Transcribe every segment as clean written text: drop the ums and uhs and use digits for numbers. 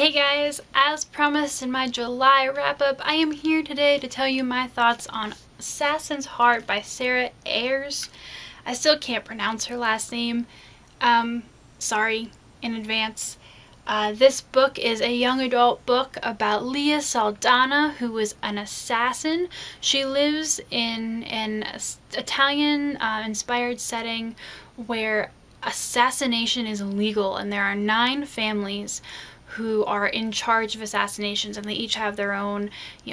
Hey guys, as promised in my July wrap-up, I am here today to tell you my thoughts on Assassin's Heart by Sarah Ahiers. I still can't pronounce her last name. Sorry in advance. This book is a young adult book about Leah Saldana, who is an assassin. She lives in an Italian-inspired setting where assassination is legal, and there are 9 families who are in charge of assassinations, and they each have their own,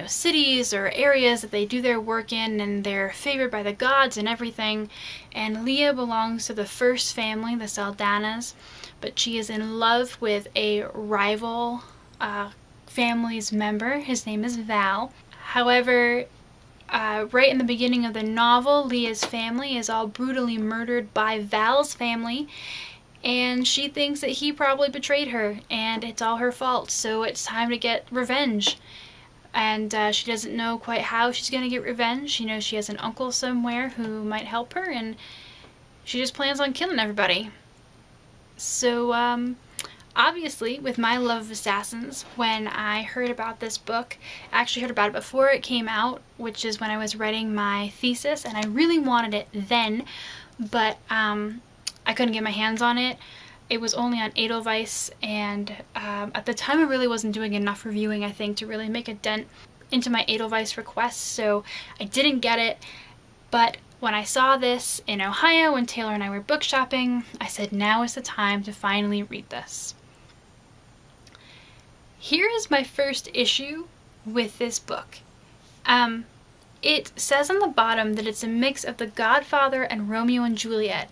cities or areas that they do their work in, and they're favored by the gods and everything. And Leah belongs to the first family, the Saldanas, but she is in love with a rival family's member. His name is Val. However, right in the beginning of the novel, Leah's family is all brutally murdered by Val's family, and she thinks that he probably betrayed her, and it's all her fault, so it's time to get revenge. And she doesn't know quite how she's going to get revenge. She knows she has an uncle somewhere who might help her, and she just plans on killing everybody. So, obviously, with my love of assassins, when I heard about this book, I actually heard about it before it came out, which is when I was writing my thesis, and I really wanted it then, but I couldn't get my hands on it. It was only on Edelweiss, and at the time I really wasn't doing enough reviewing, I think, to really make a dent into my Edelweiss requests, so I didn't get it. But when I saw this in Ohio when Taylor and I were book shopping, I said now is the time to finally read this. Here is my first issue with this book. It says on the bottom that it's a mix of The Godfather and Romeo and Juliet.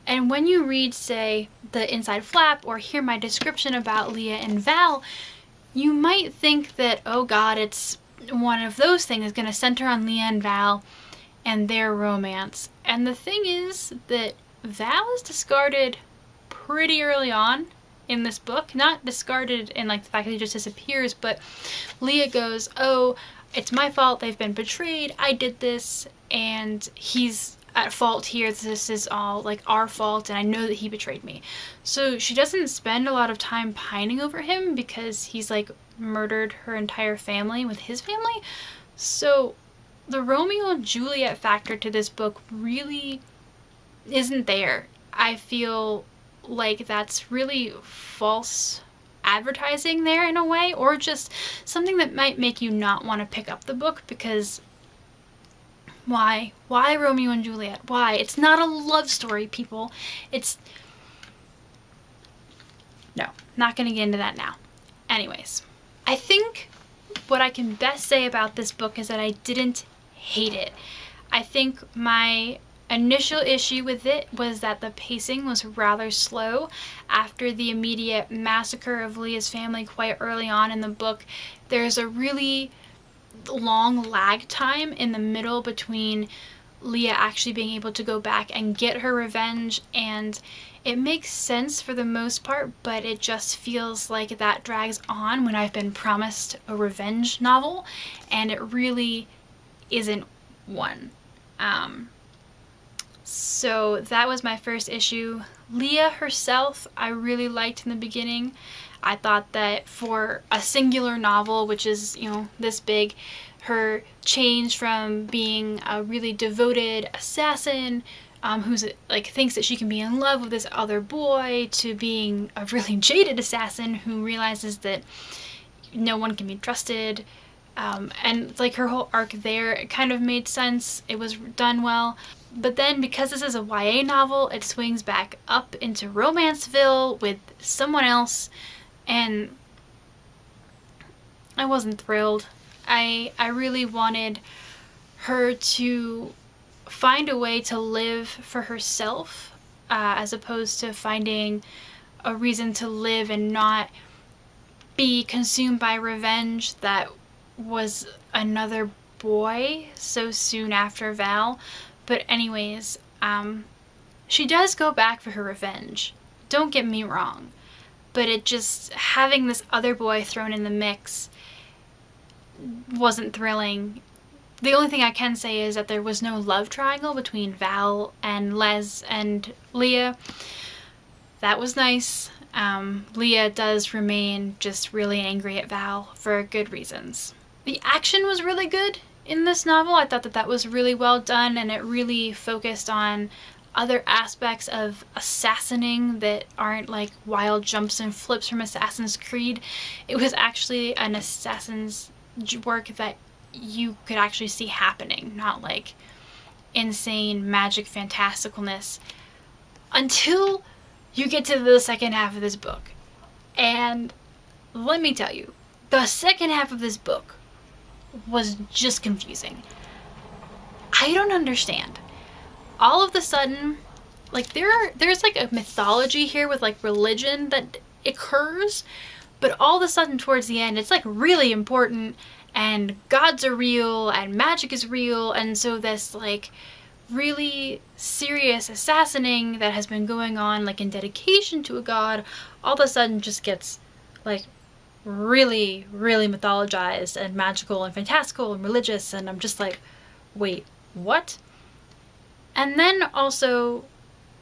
And when you read, say, the inside flap or hear my description about Leah and Val, you might think that, oh god, it's one of those things going to center on Leah and Val and their romance. And the thing is that Val is discarded pretty early on in this book. Not discarded in like the fact that he just disappears, but Leah goes, oh, it's my fault, they've been betrayed, I did this, and he's at fault here, this is all like our fault, and I know that he betrayed me. So she doesn't spend a lot of time pining over him because he's like murdered her entire family with his family. So the Romeo and Juliet factor to this book really isn't there. I feel like that's really false advertising there in a way, or just something that might make you not want to pick up the book because why Romeo and Juliet? Why? It's not a love story, people. No, not gonna get into that now. Anyways, I think what I can best say about this book is that I didn't hate it. I think my initial issue with it was that the pacing was rather slow. After the immediate massacre of Leah's family quite early on in the book, there's a really long lag time in the middle between Leah actually being able to go back and get her revenge, and it makes sense for the most part, but it just feels like that drags on when I've been promised a revenge novel, and it really isn't one. So that was my first issue. Leah herself, I really liked in the beginning. I thought that for a singular novel, which is, this big, her change from being a really devoted assassin who's like thinks that she can be in love with this other boy, to being a really jaded assassin who realizes that no one can be trusted, and like her whole arc there, it kind of made sense. It was done well. But then, because this is a YA novel, it swings back up into Romanceville with someone else, and I wasn't thrilled. I really wanted her to find a way to live for herself, as opposed to finding a reason to live and not be consumed by revenge that was another boy so soon after Val. But anyways, she does go back for her revenge. Don't get me wrong. But it just, having this other boy thrown in the mix wasn't thrilling. The only thing I can say is that there was no love triangle between Val and Les and Leah. That was nice. Leah does remain just really angry at Val for good reasons. The action was really good in this novel. I thought that that was really well done, and it really focused on other aspects of assassinating that aren't like wild jumps and flips from Assassin's Creed. It was actually an assassin's work that you could actually see happening, not like insane magic fantasticalness, until you get to the second half of this book. And let me tell you, the second half of this book was just confusing. I don't understand. All of a sudden, like there's like a mythology here with like religion that occurs, but all of a sudden towards the end it's like really important, and gods are real and magic is real, and so this like really serious assassinating that has been going on like in dedication to a god all of a sudden just gets like really, really mythologized and magical and fantastical and religious, and I'm just like, wait, what? And then also,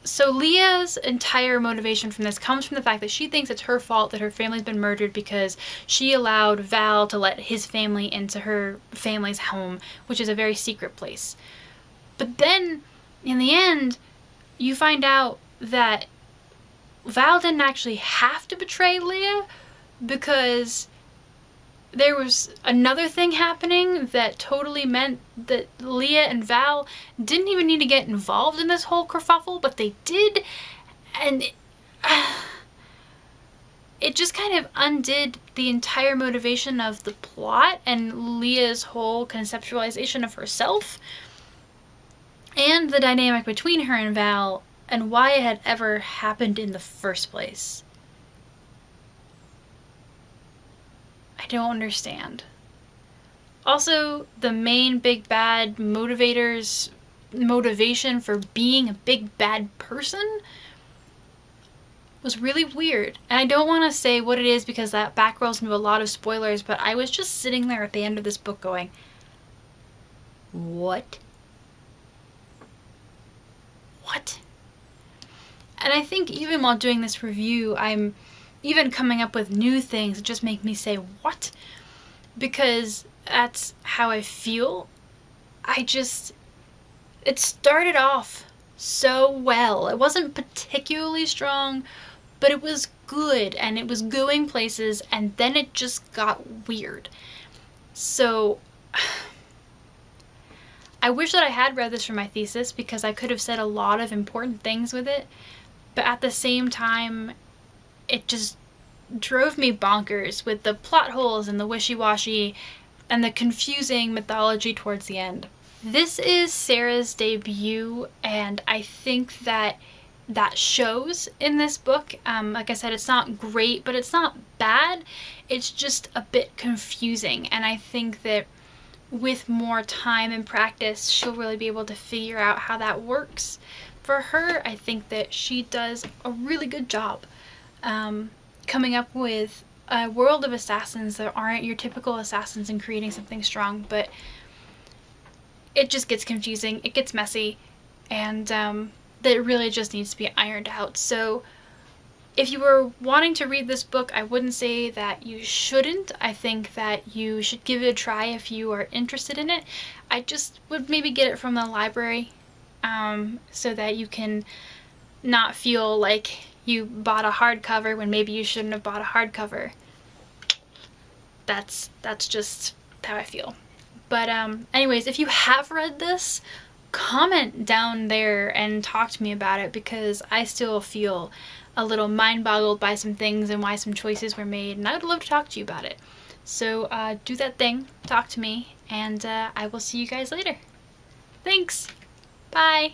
so Leah's entire motivation from this comes from the fact that she thinks it's her fault that her family's been murdered because she allowed Val to let his family into her family's home, which is a very secret place. But then, in the end, you find out that Val didn't actually have to betray Leah, because there was another thing happening that totally meant that Leah and Val didn't even need to get involved in this whole kerfuffle, but they did, and it just kind of undid the entire motivation of the plot and Leah's whole conceptualization of herself, and the dynamic between her and Val, and why it had ever happened in the first place. I don't understand. Also, the main big bad motivator's motivation for being a big bad person was really weird. And I don't want to say what it is because that back rolls into a lot of spoilers, but I was just sitting there at the end of this book going, what? What? And I think even while doing this review, I'm even coming up with new things that just make me say, what? Because that's how I feel. It started off so well. It wasn't particularly strong, but it was good, and it was going places, and then it just got weird. So I wish that I had read this for my thesis, because I could have said a lot of important things with it, but at the same time, it just drove me bonkers with the plot holes and the wishy-washy and the confusing mythology towards the end. This is Sarah's debut, and I think that shows in this book. Like I said, it's not great, but it's not bad. It's just a bit confusing, and I think that with more time and practice, she'll really be able to figure out how that works. For her, I think that she does a really good job coming up with a world of assassins that aren't your typical assassins and creating something strong, but it just gets confusing, it gets messy, and that really just needs to be ironed out. So if you were wanting to read this book, I wouldn't say that you shouldn't. I think that you should give it a try if you are interested in it. I just would maybe get it from the library, so that you can not feel like you bought a hardcover when maybe you shouldn't have bought a hardcover. That's just how I feel. But anyways, if you have read this, comment down there and talk to me about it, because I still feel a little mind-boggled by some things and why some choices were made, and I would love to talk to you about it. So do that thing, talk to me, and I will see you guys later. Thanks! Bye!